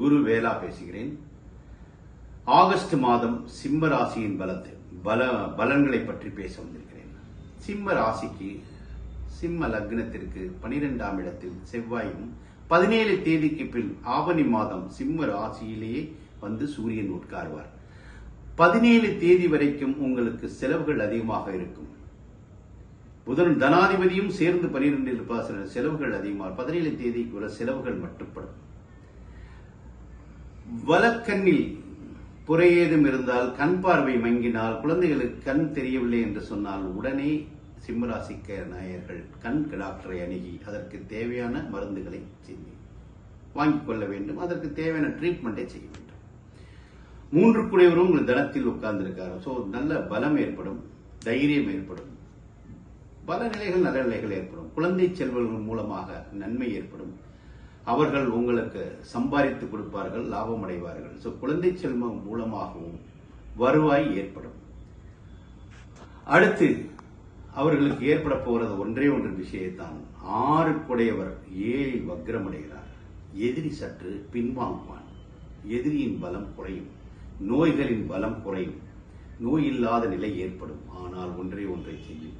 குரு வேலா பேசுகிறேன். ஆகஸ்ட் மாதம் சிம்ம ராசியின் பலன்களை பற்றி பேச வந்திருக்கிறேன். சிம்ம ராசிக்கு சிம்ம லக்னத்திற்கு 12ஆம் இடத்தில் செவ்வாயும் 17 தேதிக்கு பின் ஆவணி மாதம் சிம்ம ராசியிலேயே வந்து சூரியன் உட்கார்வார். 17 தேதி வரைக்கும் உங்களுக்கு செலவுகள் அதிகமாக இருக்கும். புதன் தனாதிபதியும் சேர்ந்து 12 இருப்பார். செலவுகள் அதிகமாக 17 தேதிக்கு செலவுகள் மட்டுப்படும். வலக்கண்ணில் புறையேதும் இருந்தால், கண் பார்வை மங்கினால், குழந்தைகளுக்கு கண் தெரியவில்லை என்று சொன்னால் உடனே சிம்மராசிக்க நாயர்கள் கண் டாக்டரை அணுகி அதற்கு தேவையான மருந்துகளை வாங்கிக் கொள்ள வேண்டும். அதற்கு தேவையான ட்ரீட்மெண்டை செய்ய வேண்டும். 3 குடையவரும் உங்கள் தனத்தில் உட்கார்ந்திருக்காரு. ஸோ நல்ல பலம் ஏற்படும், தைரியம் ஏற்படும், பல நிலைகள் நல்ல நிலைகள் ஏற்படும். குழந்தை செல்வங்கள் மூலமாக நன்மை ஏற்படும். அவர்கள் உங்களுக்கு சம்பாதித்து கொடுப்பார்கள், லாபம் அடைவார்கள். ஸோ குழந்தை செல்வம் மூலமாகவும் வருவாய் ஏற்படும். அடுத்து அவர்களுக்கு ஏற்பட போகிறது ஒன்றே ஒன்று விஷயத்தான். 6 குடையவர் 7 வக்ரமடைகிறார். எதிரி சற்று பின்வாங்குவான். எதிரியின் பலம் குறையும், நோய்களின் பலம் குறையும், நோய் இல்லாத நிலை ஏற்படும். ஆனால் ஒன்றே ஒன்றை செய்யும்.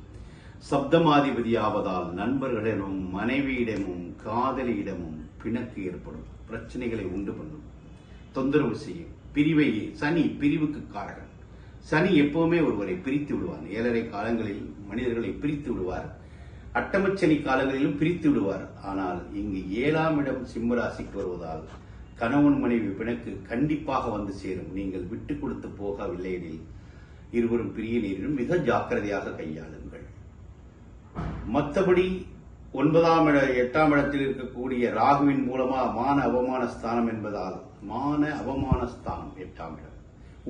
சப்தமாதிபதி ஆவதால் நண்பர்களிடமும் மனைவியிடமும் காதலியிடமும் பிணக்கு ஏற்படும். பிரச்சனைகளை உண்டு பண்ணும், தொந்தரவு செய்யும். பிரிவை சனி பிரிவுக்கு காரகன். சனி எப்பவுமே ஒருவரை பிரித்து விடுவார். 7.5 காலங்களில் மனிதர்களை பிரித்து விடுவார். அட்டமச்சனி காலங்களிலும் பிரித்து விடுவார். ஆனால் இங்கு 7ஆம் இடம் சிம்மராசிக்கு வருவதால் கணவன் மனைவி பிணக்கு கண்டிப்பாக வந்து சேரும். நீங்கள் விட்டு கொடுத்து போகவில்லை எனில் இருவரும் பிரிய நேரிடும். மிக ஜாக்கிரதையாக கையாளுங்கள். மற்றபடி 9ஆம் 8ஆம் இடத்தில் இருக்கக்கூடிய ராகுவின் மூலமா மான அவமான ஸ்தானம் என்பதால் மான அவமான ஸ்தானம் 8ஆம் இடம்.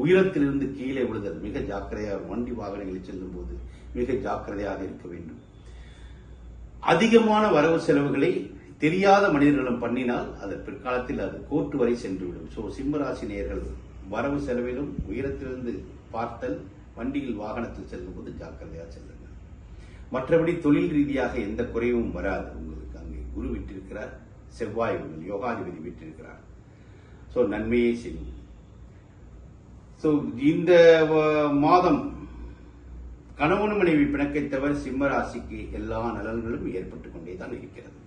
உயரத்திலிருந்து கீழே விழுதல் மிக ஜாக்கிரதையாக. வண்டி வாகனங்களில் செல்லும் போது மிக ஜாக்கிரதையாக இருக்க வேண்டும். அதிகமான வரவு செலவுகளை தெரியாத மனிதர்களும் பண்ணினால் அது பிற்காலத்தில் அது கோர்ட்டு வரை சென்றுவிடும். ஸோ சிம்மராசி நேயர்கள் வரவு செலவிலும் உயரத்திலிருந்து பார்த்தல், வண்டியில் வாகனத்தில் செல்லும் போது ஜாக்கிரதையாக செல்லுங்கள். மற்றபடி தொழில் ரீதியாக எந்த குறைவும் வராது. உங்களுக்கு அங்கே குரு விட்டிருக்கிறார், செவ்வாய் உங்கள் யோகாதிபதி விட்டிருக்கிறார். ஸோ நன்மையே செய்யும். ஸோ இந்த மாதம் கணவன் மனைவி பிணக்கை தவிர சிம்ம ராசிக்கு எல்லா நலன்களும் ஏற்பட்டுக் கொண்டே தான் இருக்கிறது.